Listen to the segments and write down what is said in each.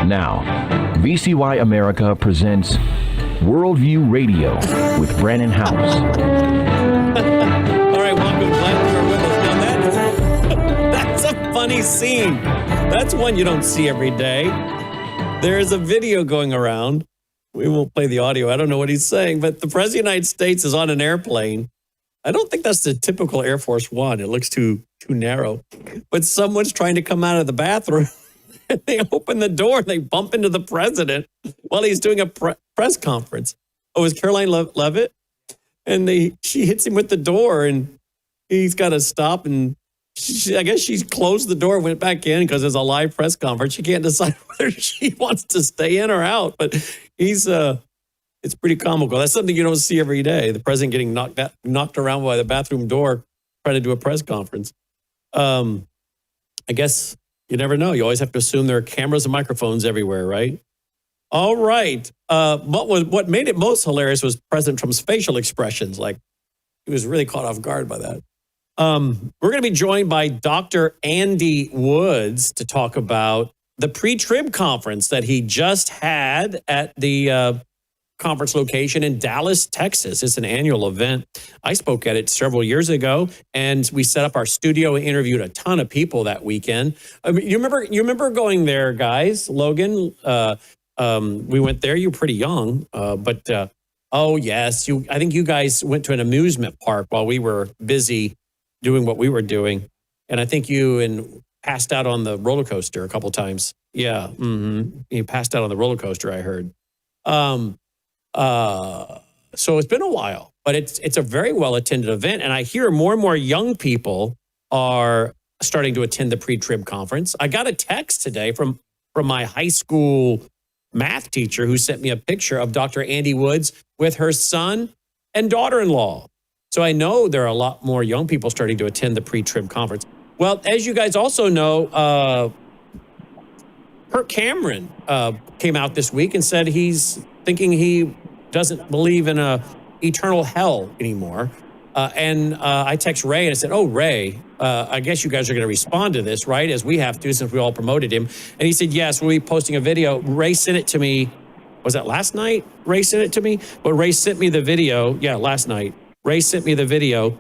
Now, VCY America presents Worldview Radio with Brandon House. All right, welcome. Glad you're with us. Now that's a funny scene. That's one you don't see every day. There's a video going around. We won't play the audio. I don't know what he's saying, but the President of the United States is on an airplane. I don't think that's the typical Air Force One. It looks too narrow. But someone's trying to come out of the bathroom. And they open the door and they bump into the president while he's doing a press conference. Oh, it was Caroline Levitt? And she hits him with the door and he's got to stop. And I guess she closed the door, went back in because there's a live press conference. She can't decide whether she wants to stay in or out. But it's pretty comical. That's something you don't see every day. The president getting knocked around by the bathroom door trying to do a press conference. I guess you never know. You always have to assume there are cameras and microphones everywhere, right? All right. What made it most hilarious was President Trump's facial expressions. Like, he was really caught off guard by that. We're going to be joined by Dr. Andy Woods to talk about the Pre-Trib Conference that he just had at the conference location in Dallas, Texas. It's an annual event. I spoke at it several years ago, and we set up our studio and interviewed a ton of people that weekend. I mean, you remember going there, guys? Logan, we went there. You were pretty young, but oh yes, I think you guys went to an amusement park while we were busy doing what we were doing, and I think you passed out on the roller coaster a couple times. Yeah, you passed out on the roller coaster, I heard. So it's been a while, but it's a very well-attended event. And I hear more and more young people are starting to attend the Pre-Trib Conference. I got a text today from my high school math teacher who sent me a picture of Dr. Andy Woods with her son and daughter-in-law. So I know there are a lot more young people starting to attend the Pre-Trib Conference. Well, as you guys also know, Kirk Cameron came out this week and said he's thinking he doesn't believe in a eternal hell anymore. And I text Ray and I said, oh, Ray, I guess you guys are going to respond to this, right? As we have to, since we all promoted him. And he said, yes, we'll be posting a video. Ray sent it to me. Was that last night? Ray sent it to me? But Ray sent me the video. Yeah, last night. Ray sent me the video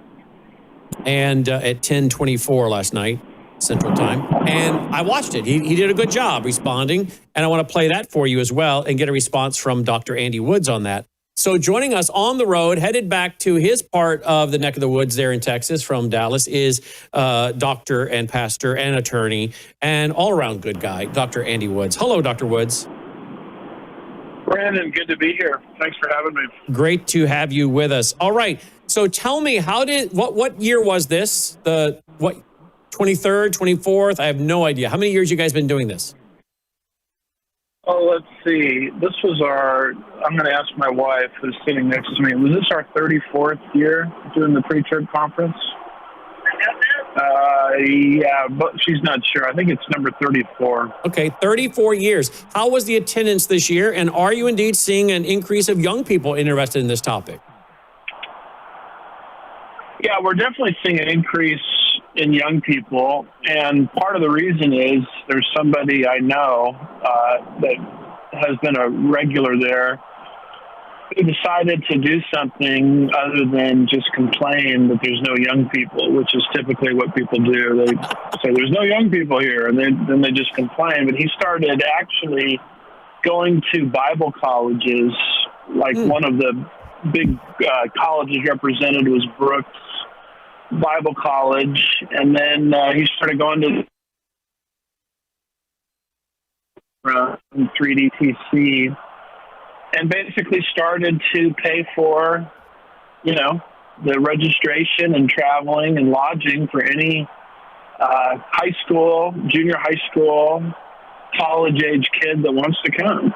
and at 10:24 last night, Central Time. And I watched it. He did a good job responding. And I want to play that for you as well and get a response from Dr. Andy Woods on that. So joining us on the road, headed back to his part of the neck of the woods there in Texas from Dallas, is doctor and pastor and attorney and all-around good guy, Dr. Andy Woods. Hello, Dr. Woods. Brandon, good to be here. Thanks for having me. Great to have you with us. All right. So tell me, what year was this? 23rd, 24th? I have no idea. How many years you guys been doing this? Oh, let's see. This was I'm going to ask my wife who's sitting next to me. Was this our 34th year doing the Pre-Trib Conference? Yeah, but she's not sure. I think it's number 34. Okay, 34 years. How was the attendance this year? And are you indeed seeing an increase of young people interested in this topic? Yeah, we're definitely seeing an increase in young people. And part of the reason is there's somebody I know that has been a regular there who decided to do something other than just complain that there's no young people, which is typically what people do. They say there's no young people here, and then they just complain. But he started actually going to Bible colleges, like one of the big colleges represented was Brooks Bible College, and then he started going to 3DTC, and basically started to pay for, the registration and traveling and lodging for any high school, junior high school, college-age kid that wants to come.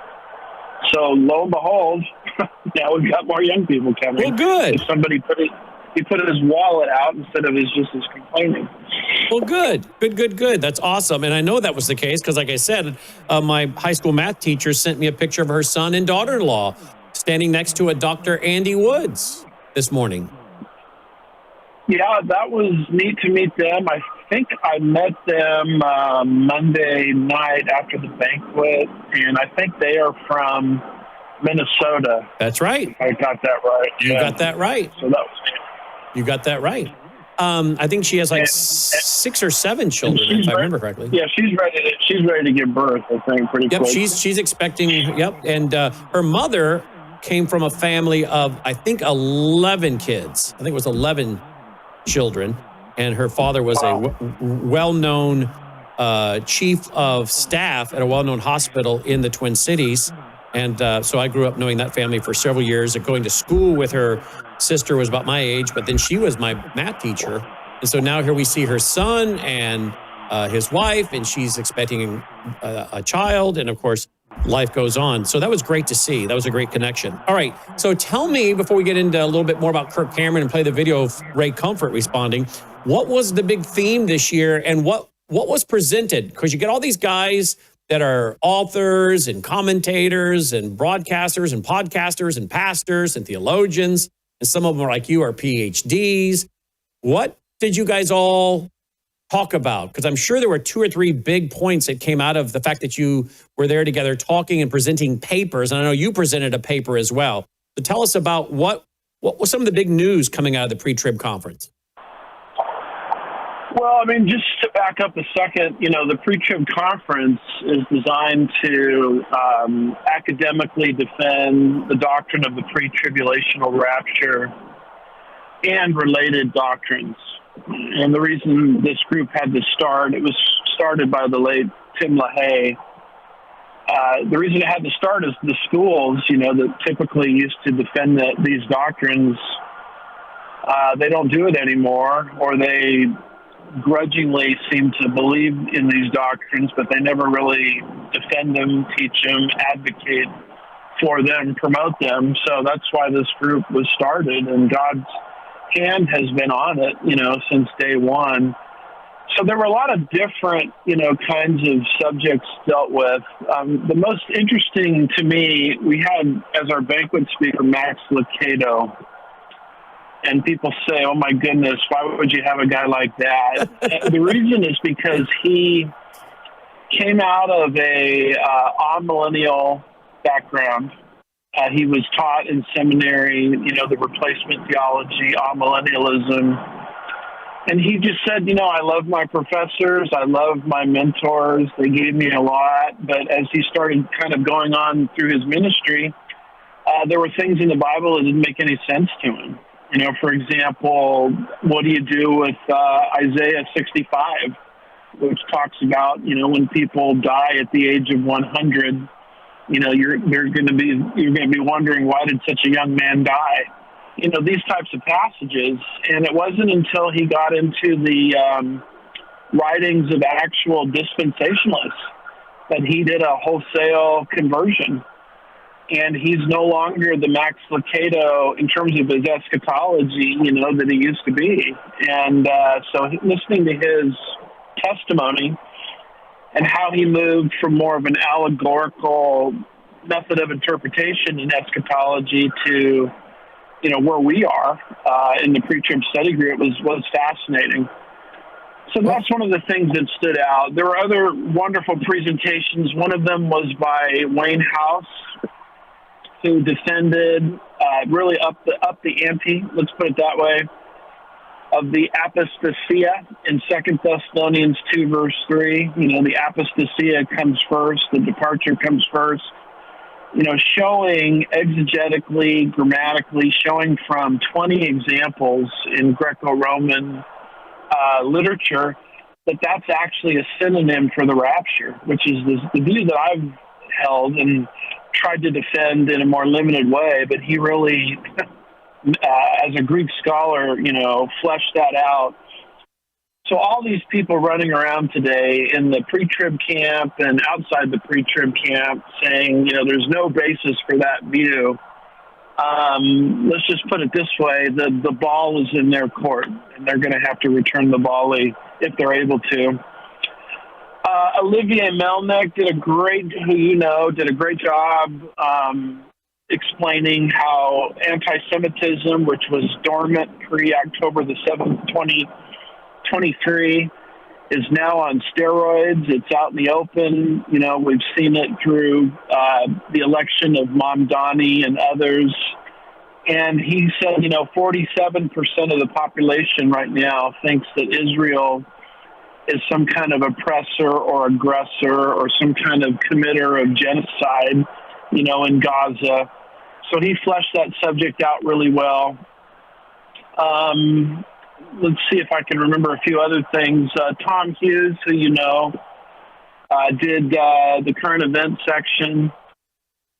So lo and behold, now we've got more young people coming. Well, good. If somebody he put his wallet out instead of his complaining. Well, good. That's awesome. And I know that was the case because, like I said, my high school math teacher sent me a picture of her son and daughter-in-law standing next to a Dr. Andy Woods this morning. Yeah, that was neat to meet them. I think I met them Monday night after the banquet, and I think they are from Minnesota. That's right. I got that right. You got that right. So that was You got that right. I think she has like 6 or 7 children, if I remember correctly. Yeah, she's ready to give birth, I think, pretty quick. She's expecting, and her mother came from a family of, I think, 11 kids. I think it was 11 children, and her father was a well-known chief of staff at a well-known hospital in the Twin Cities. And so I grew up knowing that family for several years, and going to school with her sister was about my age, but then she was my math teacher. And so now here we see her son and his wife, and she's expecting a child. And of course, life goes on. So that was great to see. That was a great connection. All right. So tell me, before we get into a little bit more about Kirk Cameron and play the video of Ray Comfort responding, what was the big theme this year, and what was presented? Because you get all these guys that are authors and commentators and broadcasters and podcasters and pastors and theologians, and some of them are like you, are PhDs. What did you guys all talk about? Because I'm sure there were 2 or 3 big points that came out of the fact that you were there together talking and presenting papers. And I know you presented a paper as well. So tell us about what was some of the big news coming out of the Pre-Trib Conference. Well, I mean, just to back up a second, the Pre-Trib Conference is designed to academically defend the doctrine of the pre-tribulational rapture and related doctrines. And the reason this group had to start, it was started by the late Tim LaHaye. The reason it had to start is the schools, that typically used to defend these doctrines, they don't do it anymore, or they grudgingly seem to believe in these doctrines, but they never really defend them, teach them, advocate for them, promote them. So that's why this group was started, and God's hand has been on it, since day one. So there were a lot of different, kinds of subjects dealt with. The most interesting to me, we had as our banquet speaker, Max Lucado. And people say, oh, my goodness, why would you have a guy like that? The reason is because he came out of a amillennial background. He was taught in seminary, the replacement theology, amillennialism. And he just said, I love my professors. I love my mentors. They gave me a lot. But as he started kind of going on through his ministry, there were things in the Bible that didn't make any sense to him. For example, what do you do with Isaiah 65, which talks about, when people die at the age of 100, you're going to be wondering, why did such a young man die? These types of passages. And it wasn't until he got into the writings of actual dispensationalists that he did a wholesale conversion. And he's no longer the Max Lucado in terms of his eschatology, that he used to be. And so listening to his testimony and how he moved from more of an allegorical method of interpretation in eschatology to, where we are in the Pre-Trib study group was fascinating. So that's one of the things that stood out. There were other wonderful presentations. One of them was by Wayne House, who defended really up the ante, let's put it that way, of the apostasia in 2 Thessalonians 2, verse 3. The apostasia comes first, the departure comes first. Showing exegetically, grammatically, showing from 20 examples in Greco-Roman literature that's actually a synonym for the rapture, which is the view that I've held and tried to defend in a more limited way, but he really, as a Greek scholar, fleshed that out. So all these people running around today in the pre-trib camp and outside the pre-trib camp saying, there's no basis for that view. Let's just put it this way. The ball is in their court, and they're going to have to return the volley if they're able to. Olivier Melnick did a great job explaining how anti-Semitism, which was dormant pre-October the 7th, 2023, is now on steroids. It's out in the open. You know, we've seen it through the election of Mamdani and others. And he said, you know, 47% of the population right now thinks that Israel is some kind of oppressor or aggressor or some kind of committer of genocide, you know, in Gaza. So he fleshed that subject out really well. Let's see if I can remember a few other things. Tom Hughes, who you know, did the current events section.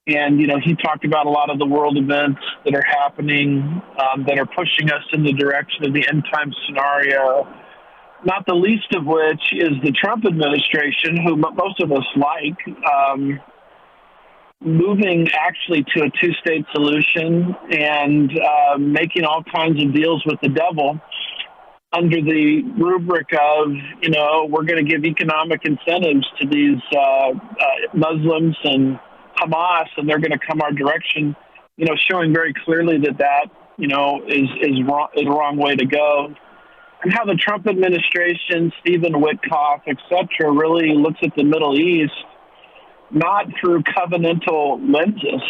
And, you know, he talked about a lot of the world events that are happening that are pushing us in the direction of the end time scenario, not the least of which is the Trump administration, who most of us like, moving actually to a two-state solution and making all kinds of deals with the devil under the rubric of, you know, we're going to give economic incentives to these Muslims and Hamas, and they're going to come our direction, you know, showing very clearly that you know, is the wrong way to go. And how the Trump administration, Stephen Witkoff, et cetera, really looks at the Middle East not through covenantal lenses.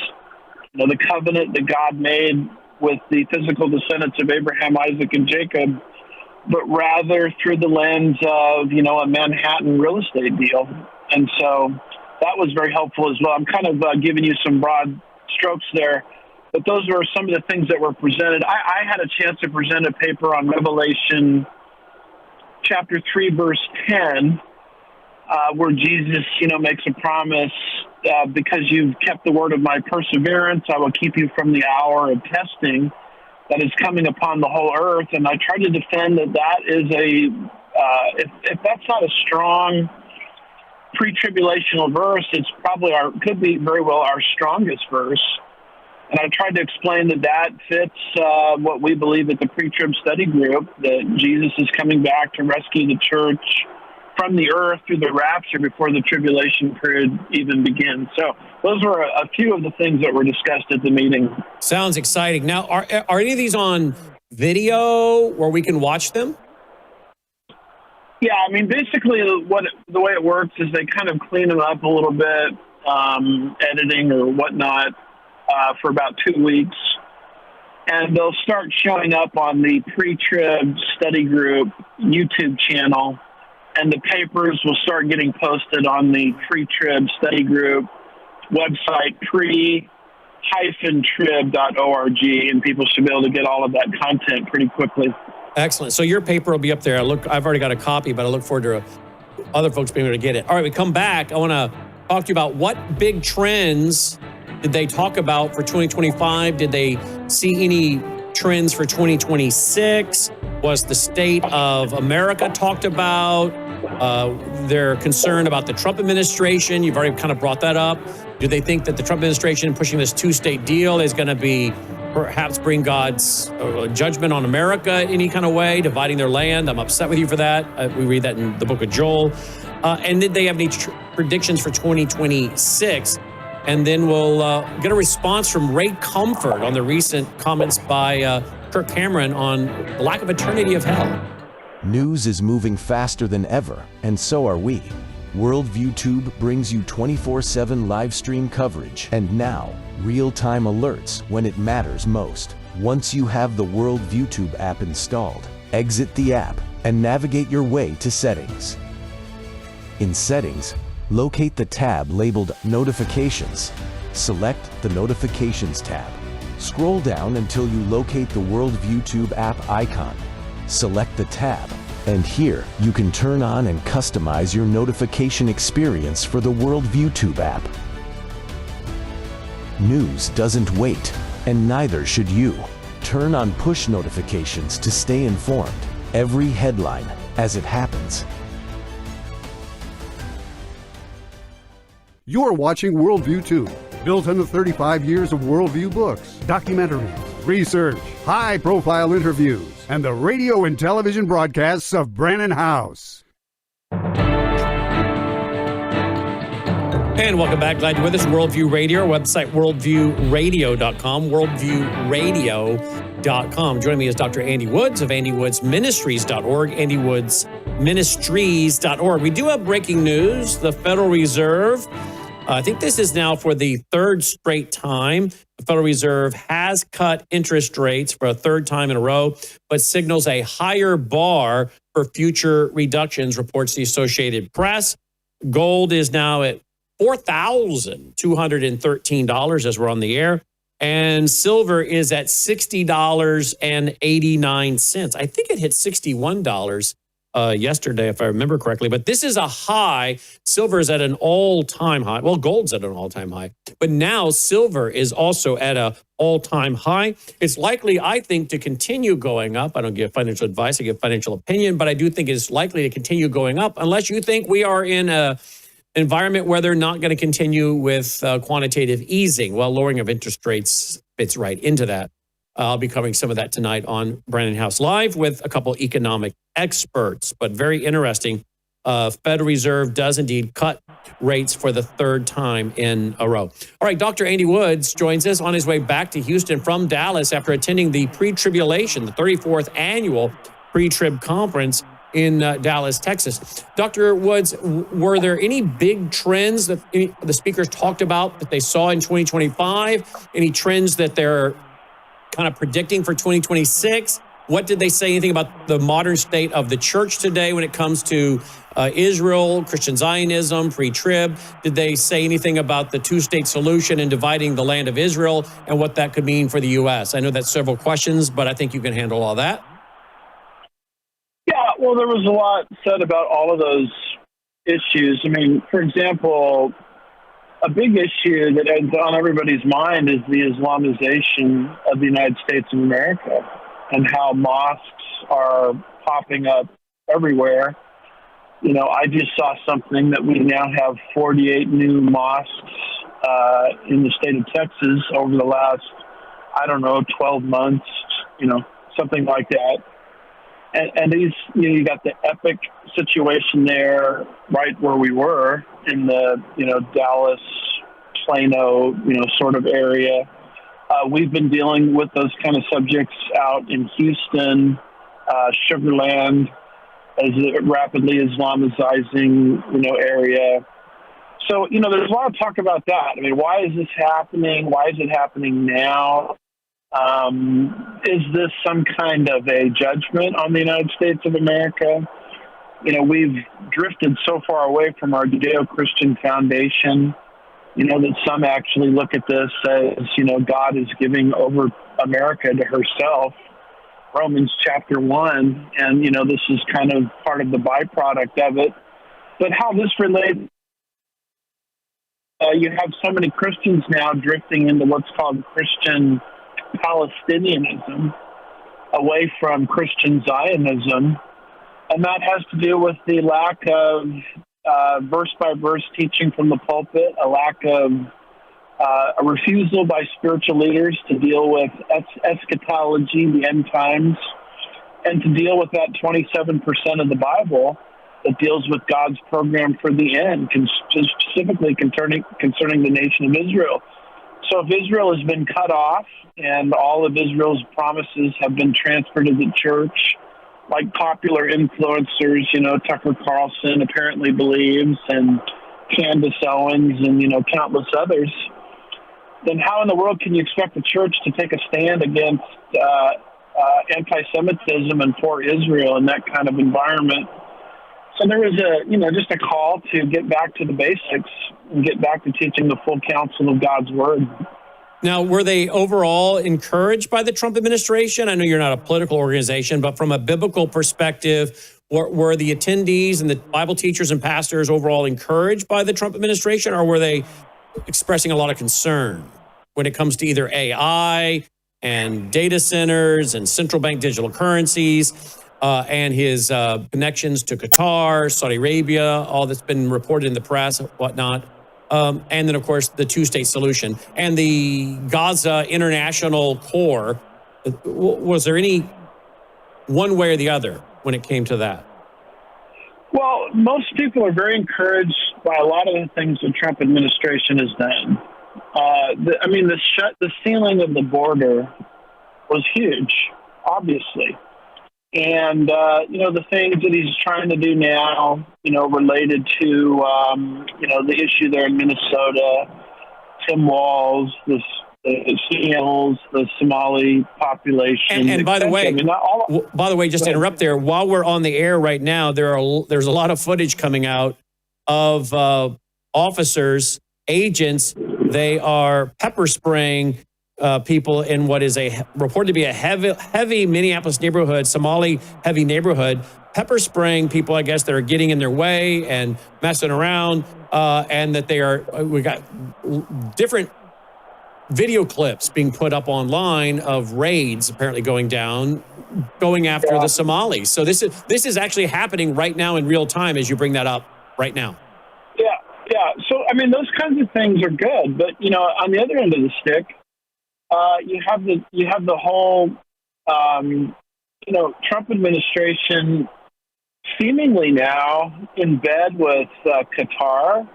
You know, the covenant that God made with the physical descendants of Abraham, Isaac, and Jacob, but rather through the lens of, you know, a Manhattan real estate deal. And so that was very helpful as well. I'm kind of giving you some broad strokes there, but those were some of the things that were presented. I had a chance to present a paper on Revelation chapter 3, verse 10, where Jesus, you know, makes a promise, because you've kept the word of my perseverance, I will keep you from the hour of testing that is coming upon the whole earth. And I tried to defend that is if that's not a strong pre-tribulational verse, it's probably could be very well our strongest verse. And I tried to explain that fits what we believe at the Pre-Trib Study Group, that Jesus is coming back to rescue the church from the earth through the rapture before the tribulation period even begins. So those were a few of the things that were discussed at the meeting. Sounds exciting. Now, are any of these on video where we can watch them? Yeah, I mean, basically the way it works is they kind of clean them up a little bit, editing or whatnot, for about 2 weeks. And they'll start showing up on the Pre-Trib Study Group YouTube channel. And the papers will start getting posted on the Pre-Trib Study Group website, pre-trib.org, and people should be able to get all of that content pretty quickly. Excellent. So your paper will be up there. I've already got a copy, but I look forward to other folks being able to get it. All right, we come back. I want to talk to you about what big trends did they talk about for 2025? Did they see any trends for 2026? Was the state of America talked about? They're concerned about the Trump administration. You've already kind of brought that up. Do they think that the Trump administration pushing this two-state deal is going to be perhaps bring God's judgment on America in any kind of way, dividing their land? I'm upset with you for that. We read that in the book of Joel. And did they have any predictions for 2026? And then we'll get a response from Ray Comfort on the recent comments by Kirk Cameron on the lack of eternity of hell. News is moving faster than ever, and so are we. Worldview Tube brings you 24/7 live stream coverage and now real-time alerts when it matters most. Once you have the Worldview Tube app installed, exit the app and navigate your way to Settings. In Settings, locate the tab labeled Notifications. Select the Notifications tab. Scroll down until you locate the Worldview Tube app icon. Select the tab, and here you can turn on and customize your notification experience for the Worldview Tube app. News doesn't wait, and neither should you. Turn on push notifications to stay informed. Every headline as it happens. You're watching Worldview Tube, built on the 35 years of Worldview books, documentaries, research, high-profile interviews, and the radio and television broadcasts of Brannon House. And welcome back. Glad you're with us. Worldview Radio, our website, worldviewradio.com, worldviewradio.com. Joining me is Dr. Andy Woods of andywoodsministries.org, ministries.org. We do have breaking news. The Federal Reserve, I think this is now for the third straight time. The Federal Reserve has cut interest rates for a third time in a row, but signals a higher bar for future reductions, reports the Associated Press. Gold is now at $4,213 as we're on the air. And silver is at $60.89. I think it hit $61 yesterday, if I remember correctly. But this is a high. Silver is at an all-time high. Well, gold's at an all-time high. But now silver is also at an all-time high. It's likely, I think, to continue going up. I don't give financial advice. I give financial opinion. But I do think it's likely to continue going up unless you think we are in a environment where they're not going to continue with quantitative easing. Well, lowering of interest rates fits right into that. I'll be covering some of that tonight on Brandon House Live with a couple economic experts. But very interesting. Federal Reserve does indeed cut rates for the third time in a row. All right, Dr. Andy Woods joins us on his way back to Houston from Dallas after attending the Pre-Tribulation, the 34th annual Pre-Trib Conference in Dallas, Texas. Dr. Woods, were there any big trends that the speakers talked about that they saw in 2025? Any trends that they're kind of predicting for 2026? What did they say? Anything about the modern state of the church today when it comes to Israel, Christian Zionism, pre-trib? Did they say anything about the two-state solution and dividing the land of Israel and what that could mean for the U.S.? I know that's several questions, but I think you can handle all that. Yeah, well, there was a lot said about all of those issues. I mean, for example, a big issue that is on everybody's mind is the Islamization of the United States of America and how mosques are popping up everywhere. You know, I just saw something that we now have 48 new mosques in the state of Texas over the last, 12 months, something like that. And these, you got the epic situation there, right where we were in the, Dallas, Plano, sort of area. We've been dealing with those kind of subjects out in Houston, Sugar Land, as a rapidly Islamizing, area. So, there's a lot of talk about that. I mean, why is this happening? Why is it happening now? Is this some kind of a judgment on the United States of America? We've drifted so far away from our Judeo-Christian foundation, that some actually look at this as, God is giving over America to herself, Romans chapter 1, and, this is kind of part of the byproduct of it. But how this relates, you have so many Christians now drifting into what's called Christian Palestinianism, away from Christian Zionism, and that has to do with the lack of verse-by-verse teaching from the pulpit, a lack of a refusal by spiritual leaders to deal with eschatology, the end times, and to deal with that 27% of the Bible that deals with God's program for the end, specifically concerning the nation of Israel. So if Israel has been cut off and all of Israel's promises have been transferred to the church, like popular influencers, Tucker Carlson apparently believes, and Candace Owens and, countless others, then how in the world can you expect the church to take a stand against anti-Semitism and for Israel in that kind of environment? So there was just a call to get back to the basics and get back to teaching the full counsel of God's word. Now, were they overall encouraged by the Trump administration? I know you're not a political organization, but from a biblical perspective, were the attendees and the Bible teachers and pastors overall encouraged by the Trump administration, or were they expressing a lot of concern when it comes to either AI and data centers and central bank digital currencies? And his connections to Qatar, Saudi Arabia, all that's been reported in the press, whatnot. And then, of course, the two-state solution and the Gaza International Corps. Was there any one way or the other when it came to that? Well, most people are very encouraged by a lot of the things the Trump administration has done. The sealing of the border was huge, obviously. And, the things that he's trying to do now, related to, the issue there in Minnesota, Tim Walz, the SEALs, the Somali population. And by the way, just to interrupt there, while we're on the air right now, there's a lot of footage coming out of officers, agents. They are pepper spraying people in what is reported to be a heavy Minneapolis neighborhood, Somali heavy neighborhood, pepper spraying people, I guess, that are getting in their way and messing around, and that we got different video clips being put up online of raids apparently going after the Somalis. So this is actually happening right now in real time as you bring that up right now. Yeah. So, those kinds of things are good, but, on the other end of the stick, you have the whole, Trump administration seemingly now in bed with Qatar.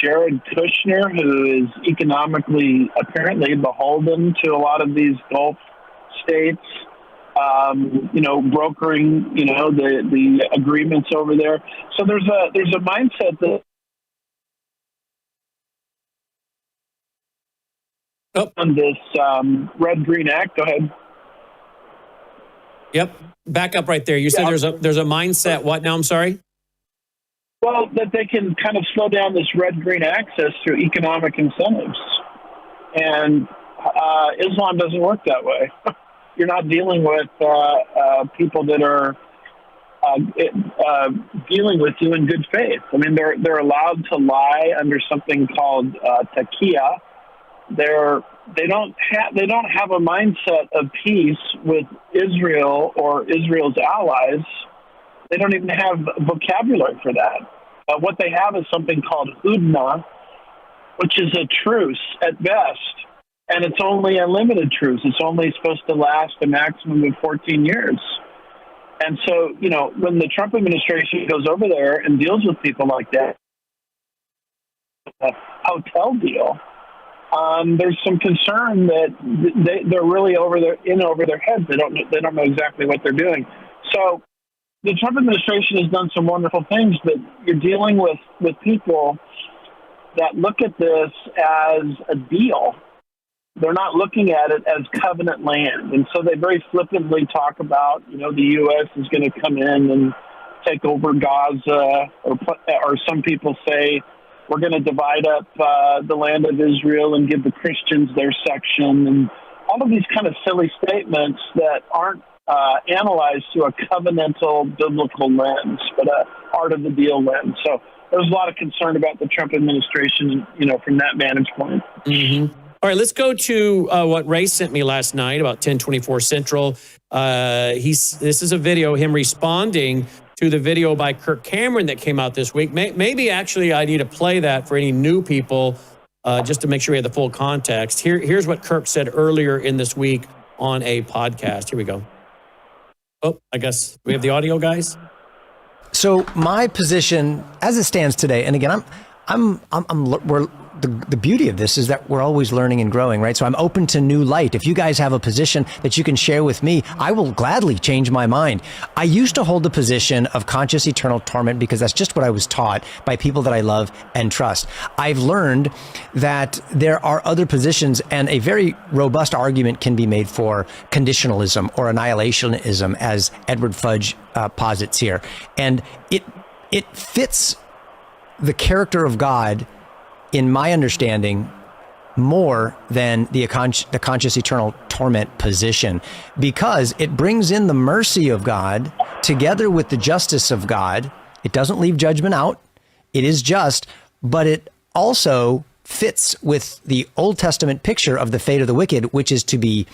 Jared Kushner, who is economically apparently beholden to a lot of these Gulf states, brokering, the agreements over there. So there's a mindset that on this Red-Green Act. Go ahead. Yep. Back up right there. You said there's a mindset. What now? I'm sorry. Well, that they can kind of slow down this red-green access through economic incentives. And Islam doesn't work that way. You're not dealing with people that are dealing with you in good faith. They're allowed to lie under something called taqiyya. They don't have a mindset of peace with Israel or Israel's allies. They don't even have vocabulary for that. What they have is something called hudna, which is a truce at best, and it's only a limited truce. It's only supposed to last a maximum of 14 years. And so, when the Trump administration goes over there and deals with people like that, a hotel deal, there's some concern that they're really over their heads. They don't know exactly what they're doing. So the Trump administration has done some wonderful things, but you're dealing with people that look at this as a deal. They're not looking at it as covenant land. And so they very flippantly talk about, the U.S. is going to come in and take over Gaza, or some people say we're going to divide up the land of Israel and give the Christians their section, and all of these kind of silly statements that aren't analyzed through a covenantal biblical lens, but a art of the deal lens. So there's a lot of concern about the Trump administration, from that vantage point. Mm-hmm. All right, let's go to what Ray sent me last night about 10:24 Central. This is a video, him responding to the video by Kirk Cameron that came out this week. Maybe actually I need to play that for any new people just to make sure we have the full context. Here's what Kirk said earlier in this week on a podcast. Here we go. Oh, I guess we have the audio, guys. So my position, as it stands today, and again, the beauty of this is that we're always learning and growing, right? So I'm open to new light. If you guys have a position that you can share with me, I will gladly change my mind. I used to hold the position of conscious eternal torment because that's just what I was taught by people that I love and trust. I've learned that there are other positions, and a very robust argument can be made for conditionalism or annihilationism, as Edward Fudge posits here. And it fits the character of God, in my understanding, more than the conscious eternal torment position, because it brings in the mercy of God together with the justice of God. It doesn't leave judgment out. It is just, but it also fits with the Old Testament picture of the fate of the wicked, which is to be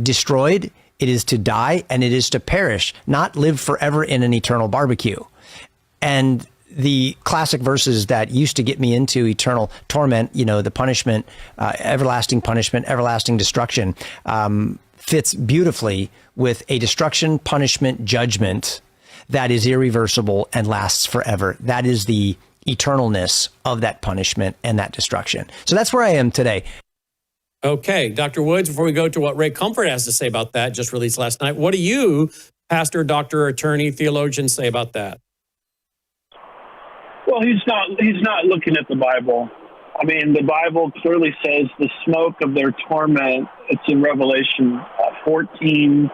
destroyed, it is to die, and it is to perish, not live forever in an eternal barbecue. And the classic verses that used to get me into eternal torment, the punishment, everlasting punishment, everlasting destruction, fits beautifully with a destruction, punishment, judgment that is irreversible and lasts forever. That is the eternalness of that punishment and that destruction. So that's where I am today. Okay, Dr. Woods, before we go to what Ray Comfort has to say about that, just released last night, what do you pastor, doctor, attorney, theologian say about that? Well, he's not looking at the Bible. I mean, the Bible clearly says the smoke of their torment. It's in Revelation 14.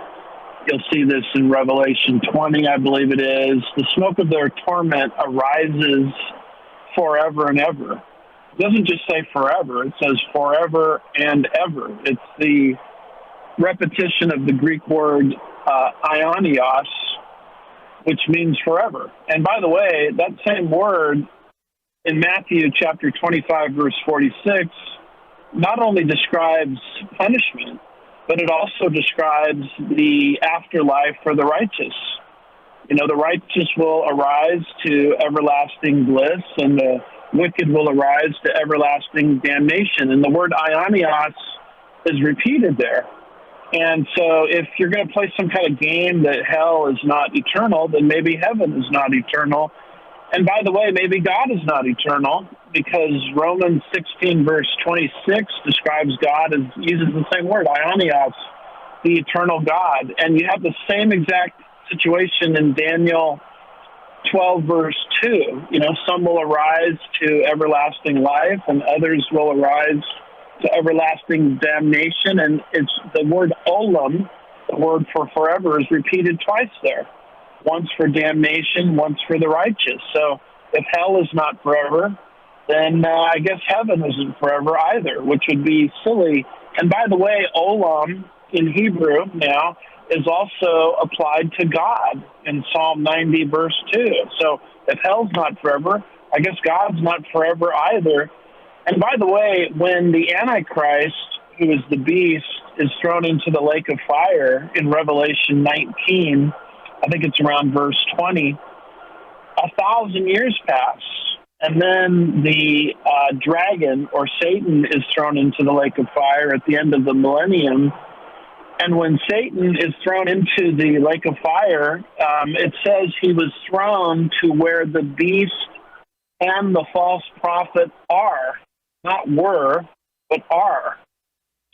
You'll see this in Revelation 20, I believe it is. The smoke of their torment arises forever and ever. It doesn't just say forever. It says forever and ever. It's the repetition of the Greek word aionios, which means forever. And by the way, that same word in Matthew chapter 25, verse 46, not only describes punishment, but it also describes the afterlife for the righteous. You know, the righteous will arise to everlasting bliss, and the wicked will arise to everlasting damnation. And the word aionios is repeated there. And so if you're going to play some kind of game that hell is not eternal, then maybe heaven is not eternal. And by the way, maybe God is not eternal, because Romans 16, verse 26 describes God as, uses the same word, aionios, the eternal God. And you have the same exact situation in Daniel 12, verse 2. You know, some will arise to everlasting life, and others will arise to everlasting damnation. And it's the word olam, the word for forever, is repeated twice there. Once for damnation, once for the righteous. So if hell is not forever, then I guess heaven isn't forever either, which would be silly. And by the way, olam in Hebrew now is also applied to God in Psalm 90, verse 2. So if hell's not forever, I guess God's not forever either. And by the way, when the Antichrist, who is the beast, is thrown into the lake of fire in Revelation 19, I think it's around verse 20, 1,000 years pass. And then the dragon, or Satan, is thrown into the lake of fire at the end of the millennium. And when Satan is thrown into the lake of fire, it says he was thrown to where the beast and the false prophet are. Not were, but are.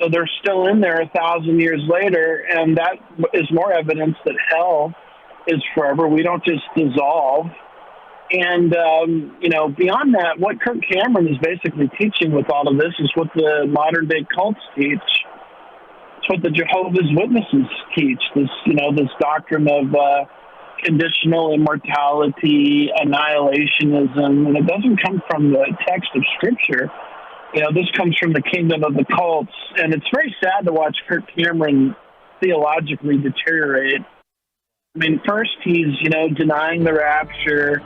So they're still in there 1,000 years later, and that is more evidence that hell is forever. We don't just dissolve. And, you know, beyond that, what Kirk Cameron is basically teaching with all of this is what the modern-day cults teach. It's what the Jehovah's Witnesses teach, this, you know, this doctrine of conditional immortality, annihilationism, and it doesn't come from the text of Scripture. You know, this comes from the kingdom of the cults, and it's very sad to watch Kirk Cameron theologically deteriorate. I mean, first he's, you know, denying the rapture,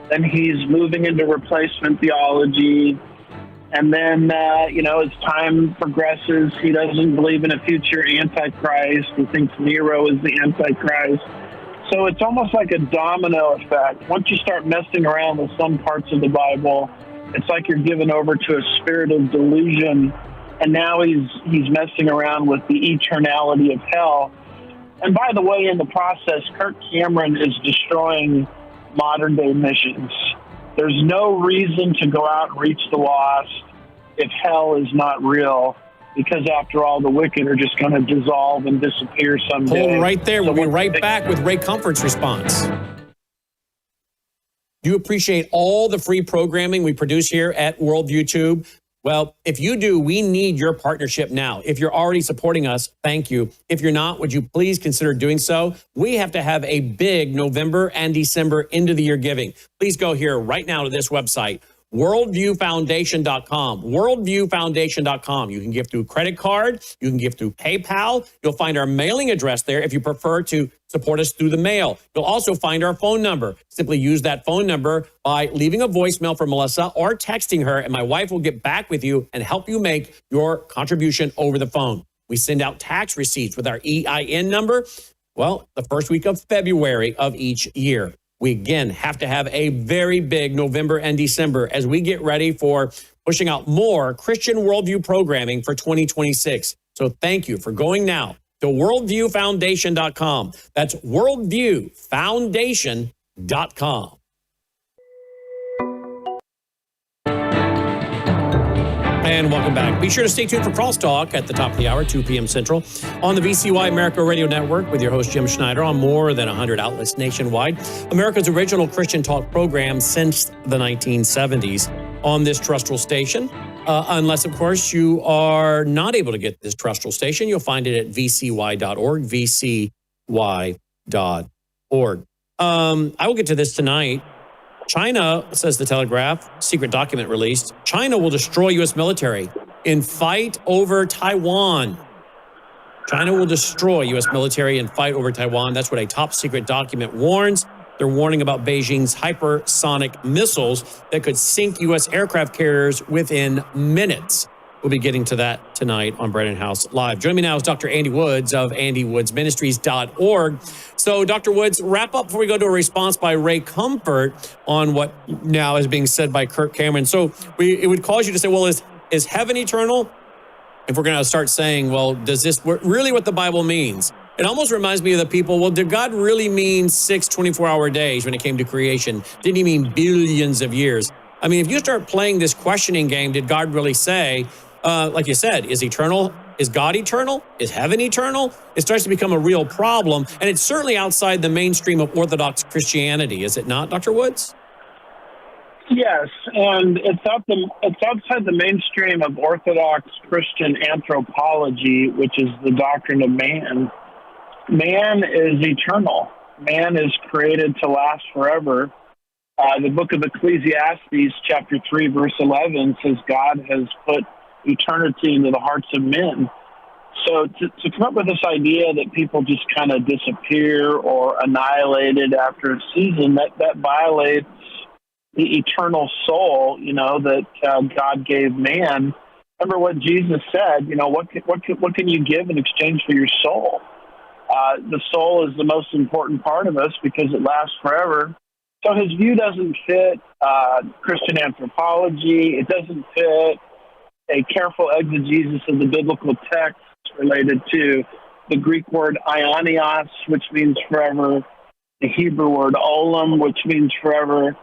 then he's moving into replacement theology, and then, you know, as time progresses, he doesn't believe in a future Antichrist. He thinks Nero is the Antichrist. So it's almost like a domino effect. Once you start messing around with some parts of the Bible, it's like you're given over to a spirit of delusion, and now he's messing around with the eternality of hell. And by the way, in the process, Kirk Cameron is destroying modern-day missions. There's no reason to go out and reach the lost if hell is not real, because after all, the wicked are just going to dissolve and disappear someday. Hold right there. So We'll be right back with Ray Comfort's response. Do you appreciate all the free programming we produce here at Worldview Tube? Well, if you do, we need your partnership now. If you're already supporting us, thank you. If you're not, would you please consider doing so? We have to have a big November and December end of the year giving. Please go here right now to this website, worldviewfoundation.com, worldviewfoundation.com. You can give through credit card. You can give through PayPal. You'll find our mailing address there if you prefer to support us through the mail. You'll also find our phone number. Simply use that phone number by leaving a voicemail for Melissa or texting her, and my wife will get back with you and help you make your contribution over the phone. We send out tax receipts with our EIN number, well, the first week of February of each year. We, again, have to have a very big November and December as we get ready for pushing out more Christian worldview programming for 2026. So thank you for going now to worldviewfoundation.com. That's worldviewfoundation.com. And welcome back. Be sure to stay tuned for Crosstalk at the top of the hour, 2 p.m. Central, on the VCY America Radio Network with your host, Jim Schneider, on more than 100 outlets nationwide. America's original Christian talk program since the 1970s on this terrestrial station. Unless, of course, you are not able to get this terrestrial station. You'll find it at vcy.org, vcy.org. I will get to this tonight. China, says the Telegraph, secret document released, China will destroy U.S. military in fight over Taiwan. China will destroy U.S. military in fight over Taiwan. That's what a top secret document warns. They're warning about Beijing's hypersonic missiles that could sink U.S. aircraft carriers within minutes. We'll be getting to that tonight on Brennan House Live. Joining me now is Dr. Andy Woods of andywoodsministries.org. So, Dr. Woods, wrap up before we go to a response by Ray Comfort on what now is being said by Kirk Cameron. So, it would cause you to say, well, is heaven eternal? If we're going to start saying, well, does this really what the Bible means? It almost reminds me of the people, well, did God really mean 6 24-hour days when it came to creation? Didn't he mean billions of years? I mean, if you start playing this questioning game, did God really say, like you said, is eternal? Is God eternal? Is heaven eternal? It starts to become a real problem, and it's certainly outside the mainstream of Orthodox Christianity, is it not, Dr. Woods? Yes, and it's outside the mainstream of Orthodox Christian anthropology, which is the doctrine of man. Man is eternal. Man is created to last forever. The book of Ecclesiastes, chapter 3, verse 11, says God has put eternity into the hearts of men. So to come up with this idea that people just kind of disappear or annihilated after a season, that violates the eternal soul, that God gave man. Remember what Jesus said, what can you give in exchange for your soul? The soul is the most important part of us because it lasts forever. So his view doesn't fit Christian anthropology. It doesn't fit a careful exegesis of the biblical text related to the Greek word aionios, which means forever, the Hebrew word olam, which means forever.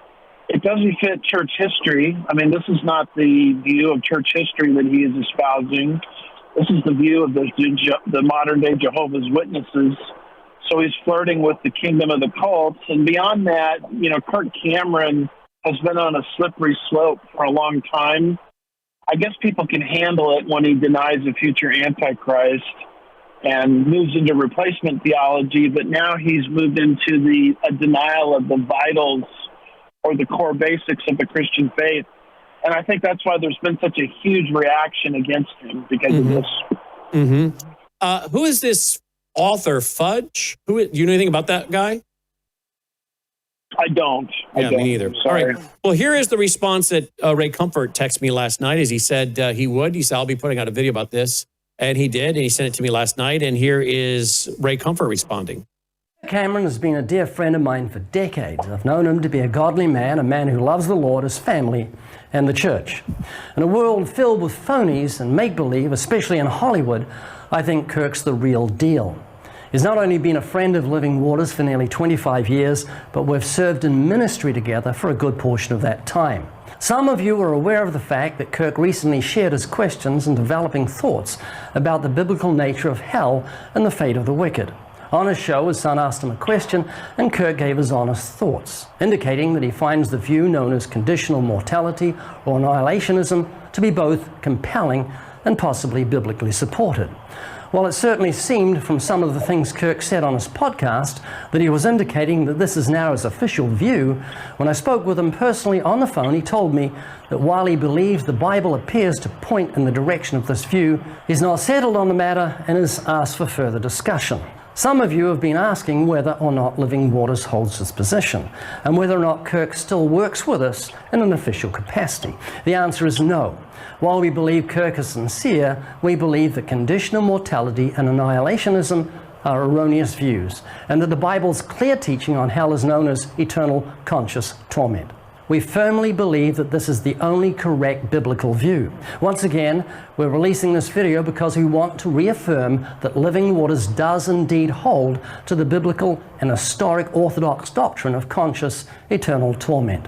It doesn't fit church history. I mean, this is not the view of church history that he is espousing. This is the view of the modern-day Jehovah's Witnesses. So he's flirting with the kingdom of the cults. And beyond that, Kirk Cameron has been on a slippery slope for a long time. I guess people can handle it when he denies a future Antichrist and moves into replacement theology, but now he's moved into a denial of the vitals or the core basics of the Christian faith. And I think that's why there's been such a huge reaction against him because of this. Mm-hmm. Who is this author, Fudge? Do you know anything about that guy? I don't. Me neither. All right. Well, here is the response that Ray Comfort texted me last night as he said he said, I'll be putting out a video about this. And he did, and he sent it to me last night. And here is Ray Comfort responding. Cameron has been a dear friend of mine for decades. I've known him to be a godly man, a man who loves the Lord, his family, and the church. In a world filled with phonies and make-believe, especially in Hollywood, I think Kirk's the real deal. He's not only been a friend of Living Waters for nearly 25 years, but we've served in ministry together for a good portion of that time. Some of you are aware of the fact that Kirk recently shared his questions and developing thoughts about the biblical nature of hell and the fate of the wicked. On his show, his son asked him a question, and Kirk gave his honest thoughts, indicating that he finds the view known as conditional mortality or annihilationism to be both compelling and possibly biblically supported. While it certainly seemed from some of the things Kirk said on his podcast that he was indicating that this is now his official view, when I spoke with him personally on the phone, he told me that while he believes the Bible appears to point in the direction of this view, he's not settled on the matter and has asked for further discussion. Some of you have been asking whether or not Living Waters holds this position, and whether or not Kirk still works with us in an official capacity. The answer is no. While we believe Kirk is sincere, we believe that conditional mortality and annihilationism are erroneous views, and that the Bible's clear teaching on hell is known as eternal conscious torment. We firmly believe that this is the only correct biblical view. Once again, we're releasing this video because we want to reaffirm that living waters does indeed hold to the biblical and historic Orthodox doctrine of conscious eternal torment.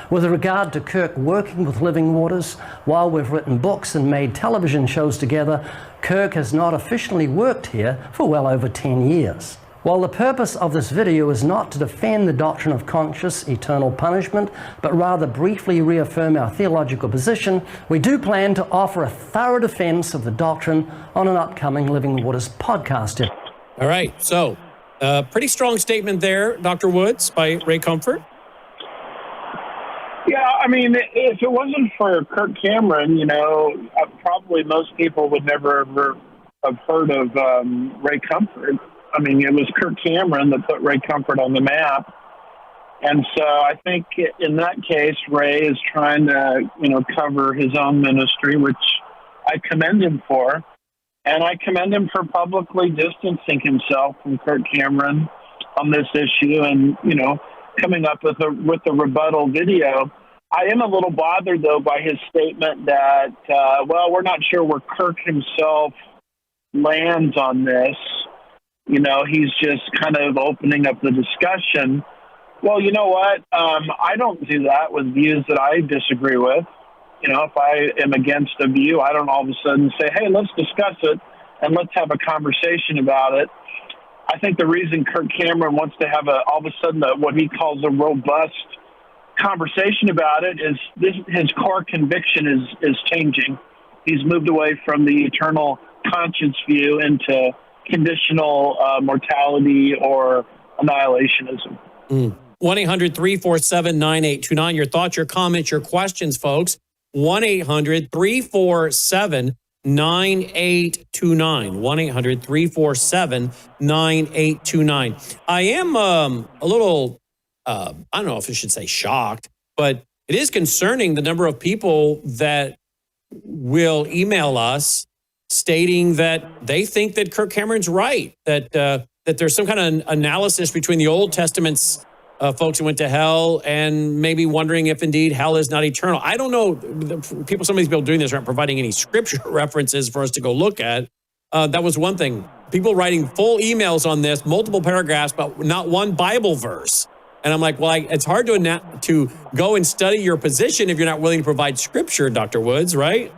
With regard to Kirk working with living waters, while we've written books and made television shows together, Kirk has not officially worked here for well over 10 years. While the purpose of this video is not to defend the doctrine of conscious eternal punishment, but rather briefly reaffirm our theological position, we do plan to offer a thorough defense of the doctrine on an upcoming Living Waters podcast. All right, so pretty strong statement there, Dr. Woods, by Ray Comfort. Yeah, I mean, if it wasn't for Kirk Cameron, probably most people would never ever have heard of Ray Comfort. I mean, it was Kirk Cameron that put Ray Comfort on the map. And so I think in that case, Ray is trying to, cover his own ministry, which I commend him for. And I commend him for publicly distancing himself from Kirk Cameron on this issue and, coming up with a rebuttal video. I am a little bothered, though, by his statement that, we're not sure where Kirk himself lands on this. He's just kind of opening up the discussion. Well, you know what? I don't do that with views that I disagree with. If I am against a view, I don't all of a sudden say, hey, let's discuss it and let's have a conversation about it. I think the reason Kirk Cameron wants to have all of a sudden what he calls a robust conversation about it is his core conviction is changing. He's moved away from the eternal conscience view into conditional mortality or annihilationism. 1-800-347-9829. Your thoughts, your comments, your questions, folks. 1-800-347-9829. 1-800-347-9829. I am a little, I don't know if I should say shocked, but it is concerning the number of people that will email us stating that they think that Kirk Cameron's right, that there's some kind of analysis between the Old Testament's folks who went to hell and maybe wondering if indeed hell is not eternal. I don't know. Some of these people doing this aren't providing any scripture references for us to go look at. That was one thing. People writing full emails on this, multiple paragraphs, but not one Bible verse. And I'm like, well, it's hard to go and study your position if you're not willing to provide scripture, Dr. Woods, right?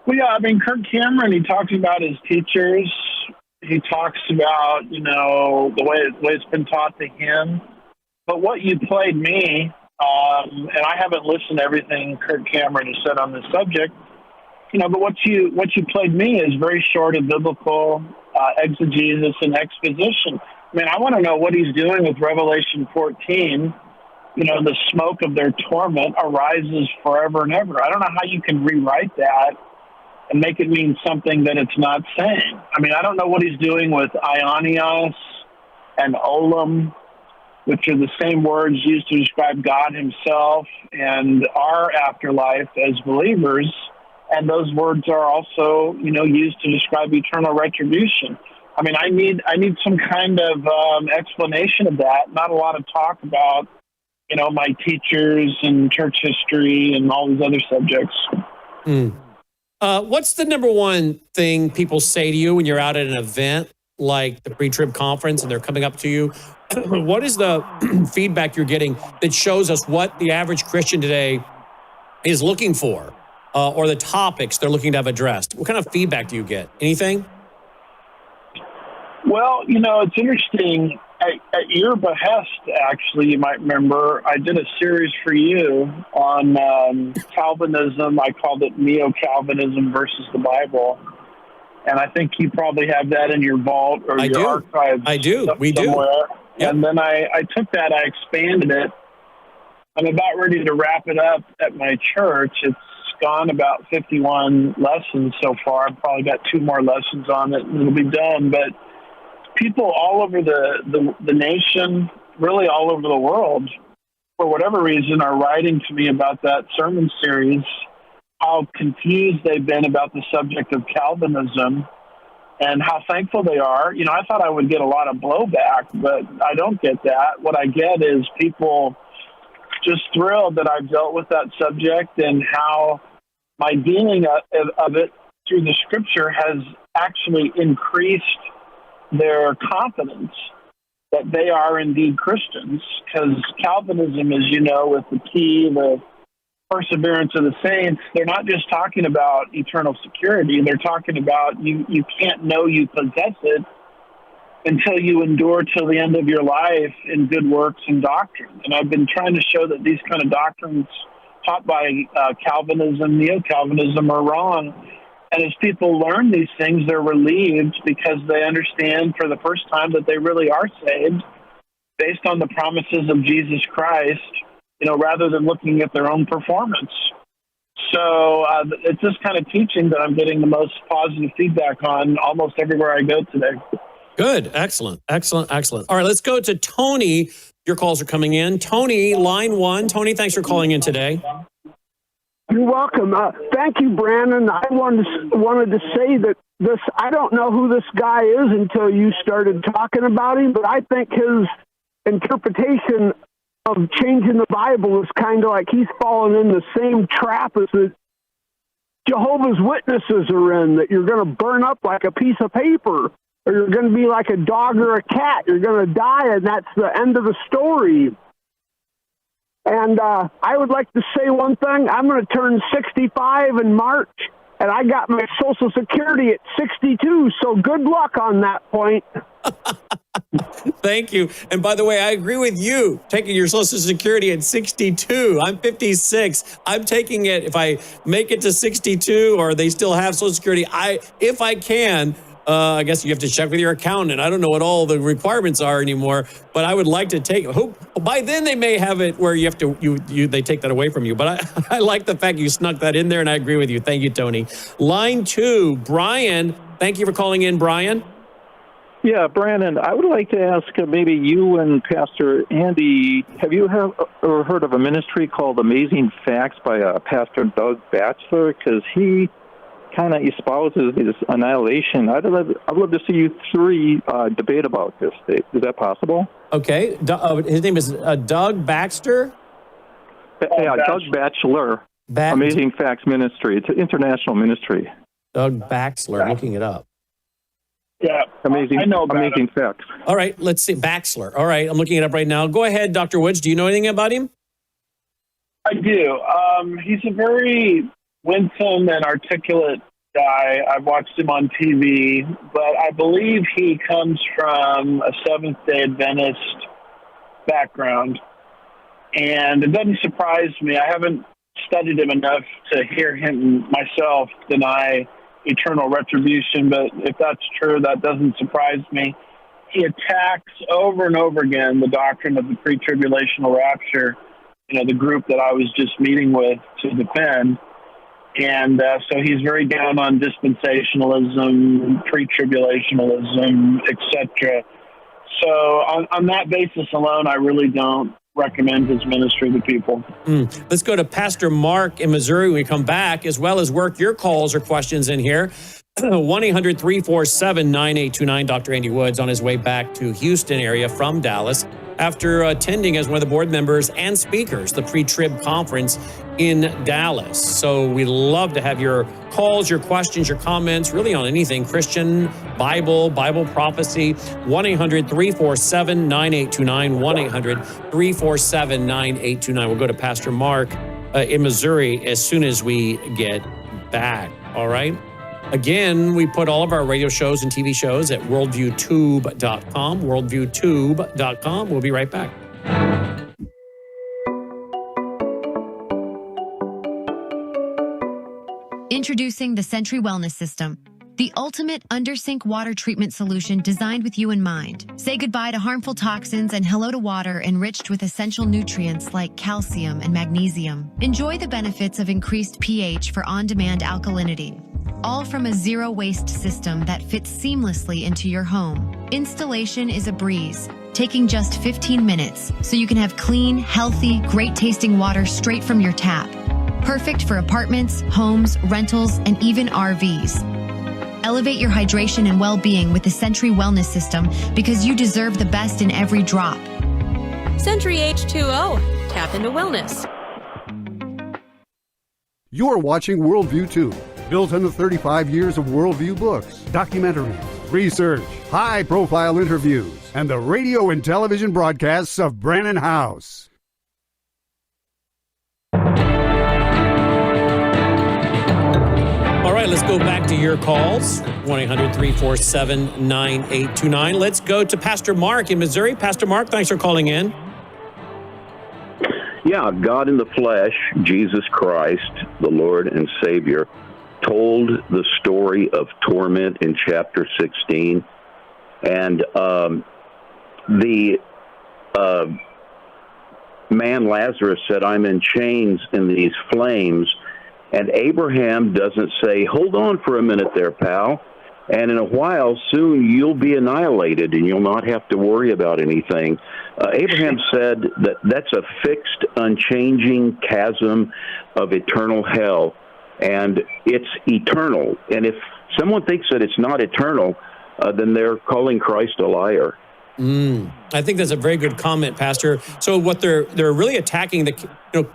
Well, yeah, I mean, Kirk Cameron, he talks about his teachers. He talks about, the way it's been taught to him. But what you played me, and I haven't listened to everything Kirk Cameron has said on this subject, but what you played me is very short of biblical exegesis and exposition. I mean, I want to know what he's doing with Revelation 14. The smoke of their torment arises forever and ever. I don't know how you can rewrite that and make it mean something that it's not saying. I mean, I don't know what he's doing with Ionios and Olam, which are the same words used to describe God himself and our afterlife as believers. And those words are also, used to describe eternal retribution. I mean, I need some kind of explanation of that. Not a lot of talk about, my teachers and church history and all these other subjects. What's the number one thing people say to you when you're out at an event like the Pre-Trib Conference and they're coming up to you? What is the feedback you're getting that shows us what the average Christian today is looking for or the topics they're looking to have addressed? What kind of feedback do you get? Anything? Well, it's interesting. At your behest, actually, you might remember, I did a series for you on Calvinism. I called it Neo-Calvinism versus the Bible. And I think you probably have that in your vault or your archives. I do. We somewhere. do. Yep. And then I took that, I expanded it. I'm about ready to wrap it up at my church. It's gone about 51 lessons so far. I've probably got 2 more lessons on it, and it'll be done. But people all over the nation, really all over the world, for whatever reason, are writing to me about that sermon series, how confused they've been about the subject of Calvinism and how thankful they are. I thought I would get a lot of blowback, but I don't get that. What I get is people just thrilled that I've dealt with that subject and how my dealing of it through the Scripture has actually increased their confidence that they are indeed Christians. Because Calvinism, as you know, with the perseverance of the saints, they're not just talking about eternal security. They're talking about you can't know you possess it until you endure till the end of your life in good works and doctrine. And I've been trying to show that these kind of doctrines taught by Calvinism, Neo-Calvinism are wrong. And as people learn these things, they're relieved because they understand for the first time that they really are saved based on the promises of Jesus Christ, rather than looking at their own performance. So it's this kind of teaching that I'm getting the most positive feedback on almost everywhere I go today. Good. Excellent. All right, let's go to Tony. Your calls are coming in. Tony, line 1. Tony, thanks for calling in today. You're welcome. Thank you, Brandon. I wanted to say that I don't know who this guy is until you started talking about him, but I think his interpretation of changing the Bible is kind of like he's fallen in the same trap as the Jehovah's Witnesses are in, that you're going to burn up like a piece of paper, or you're going to be like a dog or a cat. You're going to die, and that's the end of the story. And I would like to say one thing. I'm going to turn 65 in March, and I got my Social Security at 62, so good luck on that point. Thank you. And by the way, I agree with you, taking your Social Security at 62. I'm 56. I'm taking it if I make it to 62 or they still have Social Security. If I can, I guess you have to check with your accountant. I don't know what all the requirements are anymore, but I would like to take it. By then they may have it where you have to, they take that away from you. But I like the fact you snuck that in there, and I agree with you. Thank you, Tony. Line 2, Brian. Thank you for calling in, Brian. Yeah, Brandon, I would like to ask maybe you and Pastor Andy, have you ever heard of a ministry called Amazing Facts by Pastor Doug Batchelor? Because he kind of espouses this annihilation. I'd love to see you three debate about this. Is that possible? Okay. His name is Doug Baxter? Yeah, Doug Batchelor. Amazing Facts Ministry. It's an international ministry. Doug Baxter. I'm looking it up. Yeah, I know Amazing Facts. All right, let's see. Baxter. All right, I'm looking it up right now. Go ahead, Dr. Woods. Do you know anything about him? I do. He's a very winsome and articulate guy. I've watched him on TV, but I believe he comes from a Seventh-day Adventist background. And it doesn't surprise me. I haven't studied him enough to hear him myself deny eternal retribution, but if that's true, that doesn't surprise me. He attacks over and over again the doctrine of the pre-tribulational rapture, the group that I was just meeting with to defend. And so he's very down on dispensationalism, pre-tribulationalism, etc. So on that basis alone, I really don't recommend his ministry to people. Let's go to Pastor Mark in Missouri when we come back, as well as work your calls or questions in here. 1-800-347-9829. Dr. Andy Woods on his way back to Houston area from Dallas after attending as one of the board members and speakers, the Pre-Trib Conference in Dallas. So we love to have your calls, your questions, your comments, really on anything, Christian, Bible prophecy. 1-800-347-9829. 1-800-347-9829. We'll go to Pastor Mark in Missouri as soon as we get back. All right. Again, we put all of our radio shows and TV shows at worldviewtube.com, worldviewtube.com. We'll be right back. Introducing the Sentry Wellness System, the ultimate under-sink water treatment solution designed with you in mind. Say goodbye to harmful toxins and hello to water enriched with essential nutrients like calcium and magnesium. Enjoy the benefits of increased pH for on-demand alkalinity. All from a zero-waste system that fits seamlessly into your home. Installation is a breeze, taking just 15 minutes, so you can have clean, healthy, great-tasting water straight from your tap. Perfect for apartments, homes, rentals, and even RVs. Elevate your hydration and well-being with the Sentry Wellness System because you deserve the best in every drop. Sentry H2O. Tap into wellness. You're watching Worldview 2, built on the 35 years of Worldview books, documentaries, research, high-profile interviews, and the radio and television broadcasts of Brannon House. All right, let's go back to your calls, 1-800-347-9829. Let's go to Pastor Mark in Missouri. Pastor Mark, thanks for calling in. Yeah, God in the flesh, Jesus Christ, the Lord and Savior, told the story of torment in chapter 16. And the man Lazarus said, I'm in chains in these flames. And Abraham doesn't say, hold on for a minute there, pal. And in a while, soon you'll be annihilated and you'll not have to worry about anything. Abraham said that that's a fixed, unchanging chasm of eternal hell. And it's eternal. And if someone thinks that it's not eternal, then they're calling Christ a liar. I think that's a very good comment, Pastor. So what they're really attacking,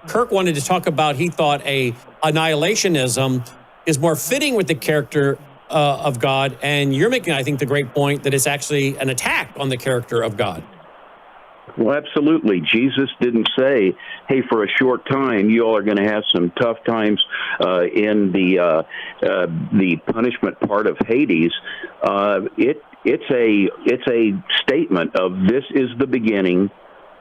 Kirk wanted to talk about, he thought annihilationism is more fitting with the character of God. And you're making, I think, the great point that it's actually an attack on the character of God. Well, absolutely. Jesus didn't say, hey, for a short time, you all are going to have some tough times in the punishment part of Hades. It's a statement of this is the beginning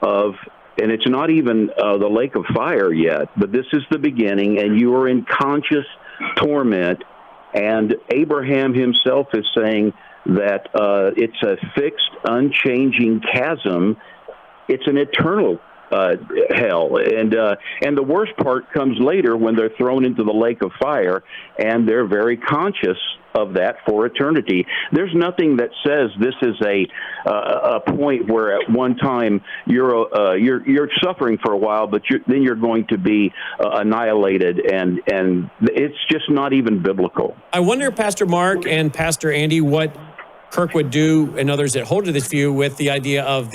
of, and it's not even the lake of fire yet, but this is the beginning, and you are in conscious torment. And Abraham himself is saying that it's a fixed, unchanging chasm. It's an eternal hell. And the worst part comes later when they're thrown into the lake of fire, and they're very conscious of that for eternity. There's nothing that says this is a point where at one time you're suffering for a while, but then you're going to be annihilated, and it's just not even biblical. I wonder, Pastor Mark and Pastor Andy, what Kirk would do and others that hold to this view with the idea of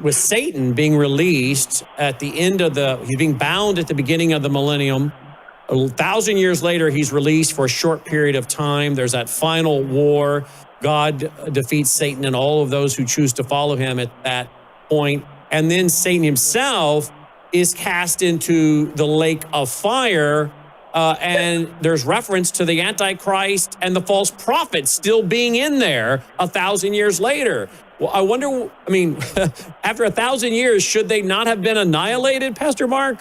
with Satan being released at the end of he's being bound at the beginning of the millennium. 1,000 years later, he's released for a short period of time. There's that final war. God defeats Satan and all of those who choose to follow him at that point. And then Satan himself is cast into the lake of fire. And there's reference to the Antichrist and the false prophet still being in there 1,000 years later. Well, I wonder, after 1,000 years, should they not have been annihilated, Pastor Mark?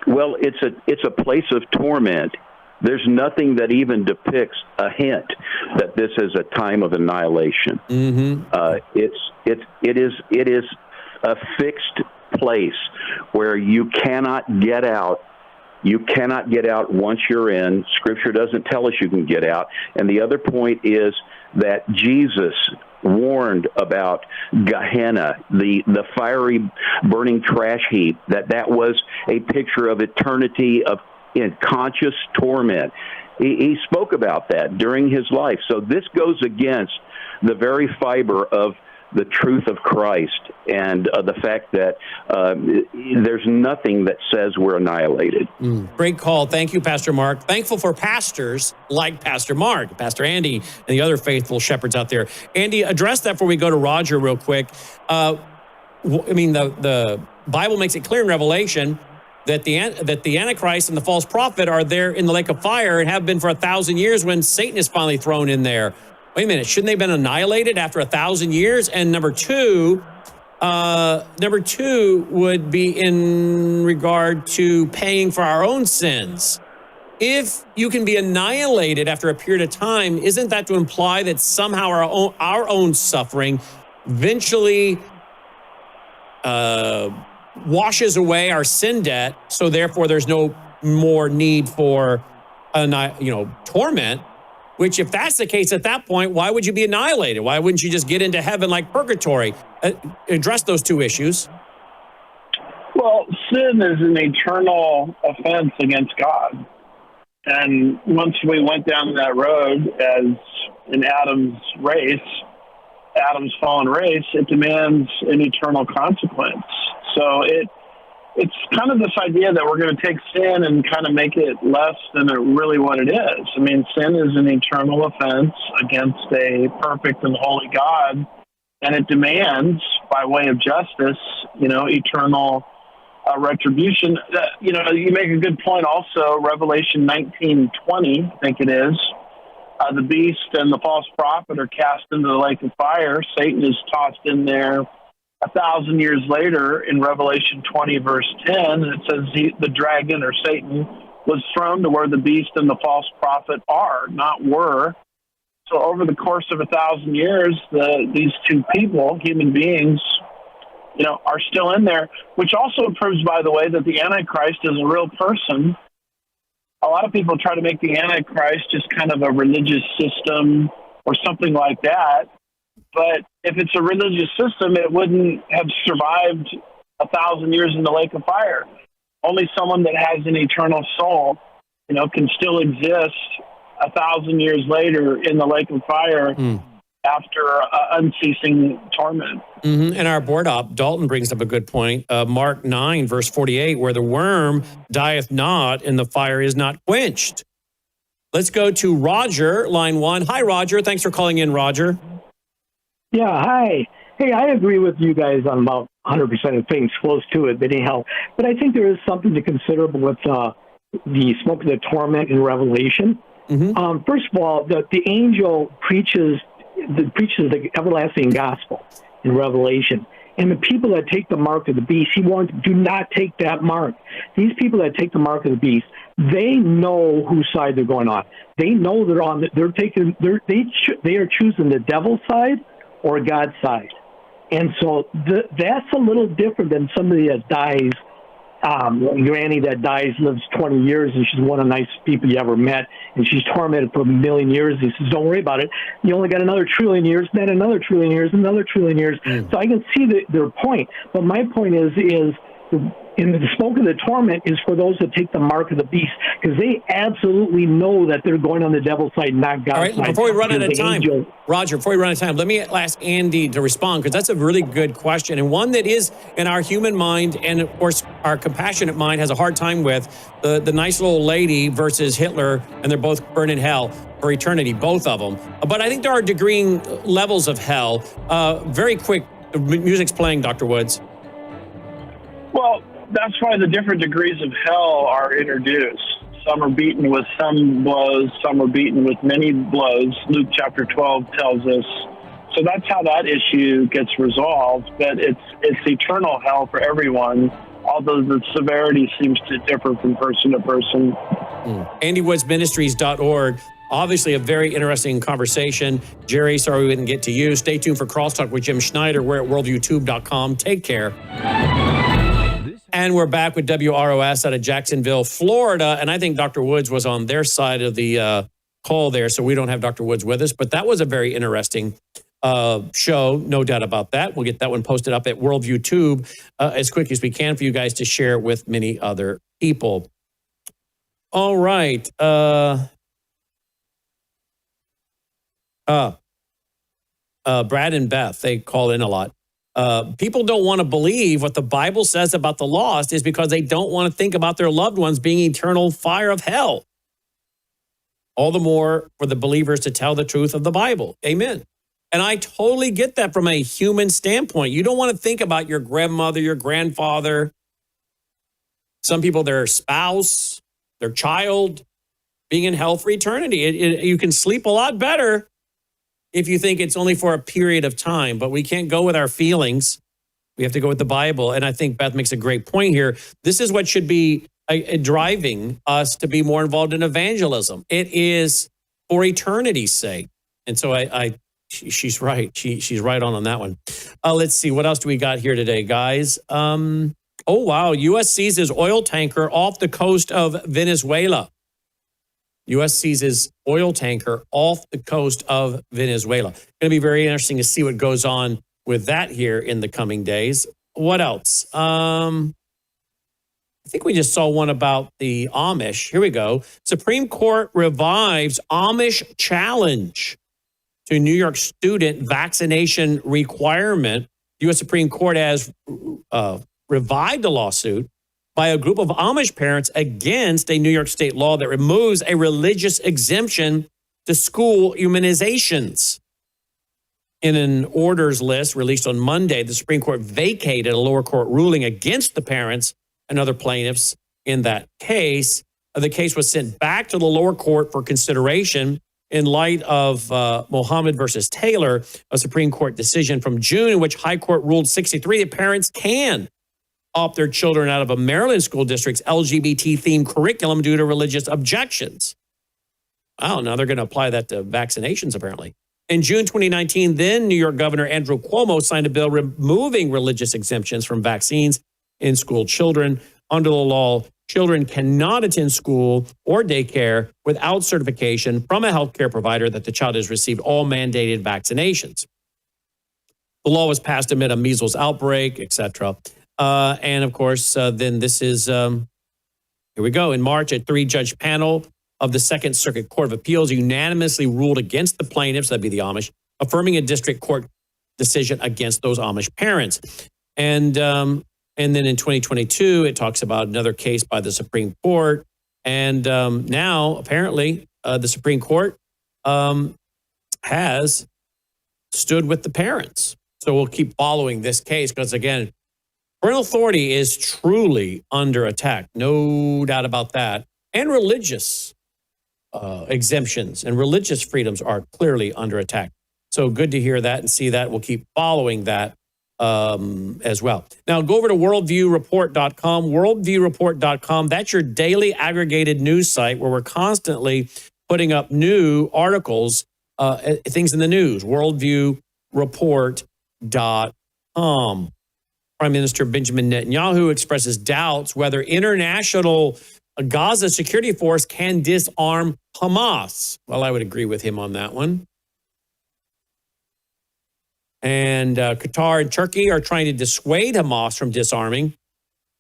Well, it's a place of torment. There's nothing that even depicts a hint that this is a time of annihilation. Mm-hmm. It is a fixed place where you cannot get out. You cannot get out once you're in. Scripture doesn't tell us you can get out. And the other point is that Jesus warned about Gehenna, the fiery burning trash heap, that was a picture of eternity in conscious torment. He spoke about that during his life. So this goes against the very fiber of the truth of Christ and the fact that there's nothing that says we're annihilated. Great call. Thank you, Pastor Mark. Thankful for pastors like Pastor Mark, Pastor Andy, and the other faithful shepherds out there. Andy, address that before we go to Roger real quick. The Bible makes it clear in Revelation that the Antichrist and the false prophet are there in the lake of fire and have been for 1,000 years when Satan is finally thrown in there. Wait a minute, shouldn't they have been annihilated after 1,000 years? And number two would be in regard to paying for our own sins. If you can be annihilated after a period of time, isn't that to imply that somehow our own suffering eventually washes away our sin debt, so therefore there's no more need for torment? Which, if that's the case at that point, why would you be annihilated? Why wouldn't you just get into heaven like purgatory? Address those two issues. Well, sin is an eternal offense against God. And once we went down that road as in Adam's race, Adam's fallen race, it demands an eternal consequence. So it's kind of this idea that we're going to take sin and kind of make it less than really what it is. I mean, sin is an eternal offense against a perfect and holy God, and it demands, by way of justice, eternal retribution. You make a good point also. Revelation 19:20, I think it is. The beast and the false prophet are cast into the lake of fire. Satan is tossed in there 1,000 years later in Revelation 20, verse 10. It says the dragon, or Satan, was thrown to where the beast and the false prophet are, not were. So over the course of 1,000 years, these two people, human beings, are still in there, which also proves, by the way, that the Antichrist is a real person. A lot of people try to make the Antichrist just kind of a religious system or something like that. But if it's a religious system, it wouldn't have survived 1,000 years in the lake of fire. Only someone that has an eternal soul, can still exist 1,000 years later in the lake of fire after unceasing torment. And our board op, Dalton, brings up a good point. Mark 9, verse 48, where the worm dieth not and the fire is not quenched. Let's go to Roger, line 1. Hi, Roger. Thanks for calling in, Roger. Yeah, hi. Hey, I agree with you guys on about 100% of things, close to it, but anyhow. But I think there is something to consider with the smoke of the torment in Revelation. First of all, the angel preaches the everlasting gospel in Revelation. And the people that take the mark of the beast, he warns, do not take that mark. These people that take the mark of the beast, they know whose side they're going on. They know they're on. They are choosing the devil's side or God's side. And so that's a little different than somebody that dies. Granny that dies lives 20 years, and she's one of the nicest people you ever met, and she's tormented for a million years. He says, don't worry about it. You only got another trillion years, then another trillion years, another trillion years. So I can see their point. But my point is in the smoke of the torment is for those that take the mark of the beast, because they absolutely know that they're going on the devil's side, not God's side. All right, before we run out of time, Roger, before we run out of time, let me ask Andy to respond, because that's a really good question, and one that is in our human mind, and of course our compassionate mind has a hard time with, the nice little lady versus Hitler, and they're both burned in hell for eternity, both of them. But I think there are degreeing levels of hell. Very quick, music's playing, Dr. Woods. Well, that's why the different degrees of hell are introduced. Some are beaten with some blows, some are beaten with many blows. Luke chapter 12 tells us. So that's how that issue gets resolved. But it's eternal hell for everyone, although the severity seems to differ from person to person. AndyWoodsMinistries.org. Obviously a very interesting conversation. Jerry, sorry we didn't get to you. Stay tuned for Crosstalk with Jim Schneider. We're at worldviewtube.com. Take care. And we're back with WROS out of Jacksonville, Florida. And I think Dr. Woods was on their side of the call there, so we don't have Dr. Woods with us. But that was a very interesting show, no doubt about that. We'll get that one posted up at Worldview Tube as quick as we can for you guys to share with many other people. All right. Brad and Beth, they call in a lot. People don't want to believe what the Bible says about the lost is because they don't want to think about their loved ones being eternal fire of hell. All the more for the believers to tell the truth of the Bible. Amen. And I totally get that from a human standpoint. You don't want to think about your grandmother, your grandfather, some people, their spouse, their child being in hell for eternity. You can sleep a lot better if you think it's only for a period of time, but we can't go with our feelings. We have to go with the Bible. And I think Beth makes a great point here. This is what should be driving us to be more involved in evangelism. It is for eternity's sake. And so she's right. She's right on that one. Let's see. What else do we got here today, guys? Oh, wow. U.S. seizes oil tanker off the coast of Venezuela. U.S. seizes oil tanker off the coast of Venezuela. Going to be very interesting to see what goes on with that here in the coming days. What else? I think we just saw one about the Amish. Here we go. Supreme Court revives Amish challenge. to New York student vaccination requirement. The U.S. Supreme Court has revived a lawsuit by a group of Amish parents against a New York state law that removes a religious exemption to school immunizations. In an orders list released on Monday, the Supreme Court vacated a lower court ruling against the parents and other plaintiffs in that case. The case was sent back to the lower court for consideration in light of Mohammed versus Taylor, a Supreme Court decision from June in which High Court ruled 63 that parents can opt their children out of a Maryland school district's LGBT-themed curriculum due to religious objections. Wow, now they're going to apply that to vaccinations, apparently. In June 2019, then New York Governor Andrew Cuomo signed a bill removing religious exemptions from vaccines in school children. Under the law, children cannot attend school or daycare without certification from a healthcare provider that the child has received all mandated vaccinations. The law was passed amid a measles outbreak, etc. And of course, then this is, here we go. In March, a 3-judge panel of the Second Circuit Court of Appeals unanimously ruled against the plaintiffs, that'd be the Amish, affirming a district court decision against those Amish parents. And then in 2022, it talks about another case by the Supreme Court. And now, apparently, the Supreme Court has stood with the parents. So we'll keep following this case because, again, parental authority is truly under attack. No doubt about that. And religious exemptions and religious freedoms are clearly under attack. So good to hear that and see that. We'll keep following that as well. Now go over to worldviewreport.com, worldviewreport.com. That's your daily aggregated news site where we're constantly putting up new articles, things in the news, worldviewreport.com. Prime Minister Benjamin Netanyahu expresses doubts whether international Gaza security force can disarm Hamas. Well, I would agree with him on that one. And Qatar and Turkey are trying to dissuade Hamas from disarming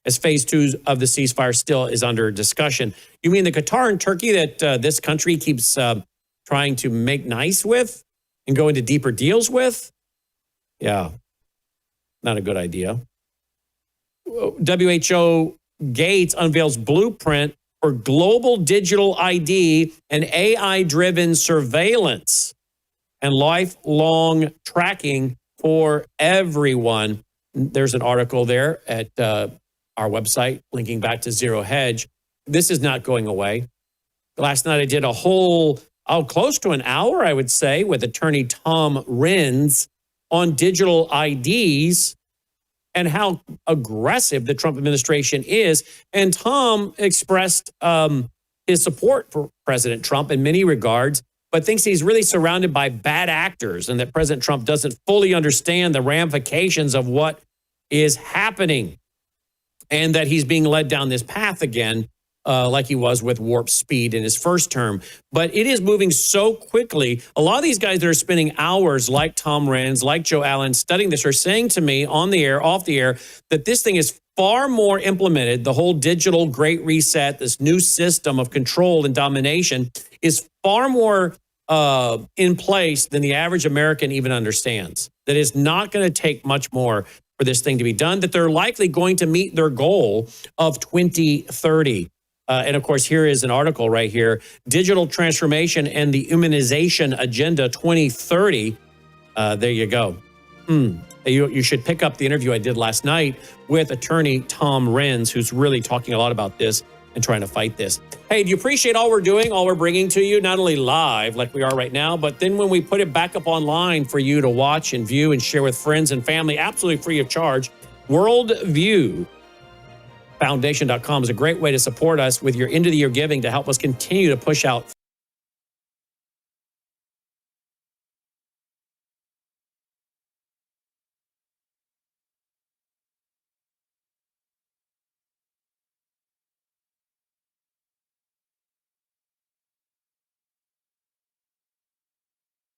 as phase 2 of the ceasefire still is under discussion. You mean the Qatar and Turkey that this country keeps trying to make nice with and go into deeper deals with? Yeah, not a good idea. WHO Gates unveils blueprint for global digital ID and AI-driven surveillance and lifelong tracking for everyone. There's an article there at our website linking back to Zero Hedge. This is not going away. Last night I did a whole, close to an hour, I would say, with attorney Tom Renz on digital IDs and how aggressive the Trump administration is. And Tom expressed his support for President Trump in many regards, but thinks he's really surrounded by bad actors and that President Trump doesn't fully understand the ramifications of what is happening and that he's being led down this path again, like he was with warp speed in his first term. But it is moving so quickly. A lot of these guys that are spending hours, like Tom Renz, like Joe Allen, studying this are saying to me on the air, off the air, that this thing is far more implemented. The whole digital great reset, this new system of control and domination is far more in place than the average American even understands. That is not going to take much more for this thing to be done, that they're likely going to meet their goal of 2030. And of course, here is an article right here, Digital Transformation and the Immunization Agenda 2030. There you go. You should pick up the interview I did last night with attorney Tom Renz, who's really talking a lot about this and trying to fight this. Hey, do you appreciate all we're doing, all we're bringing to you, not only live like we are right now, but then when we put it back up online for you to watch and view and share with friends and family, absolutely free of charge. WorldviewFoundation.com is a great way to support us with your end-of-the-year giving to help us continue to push out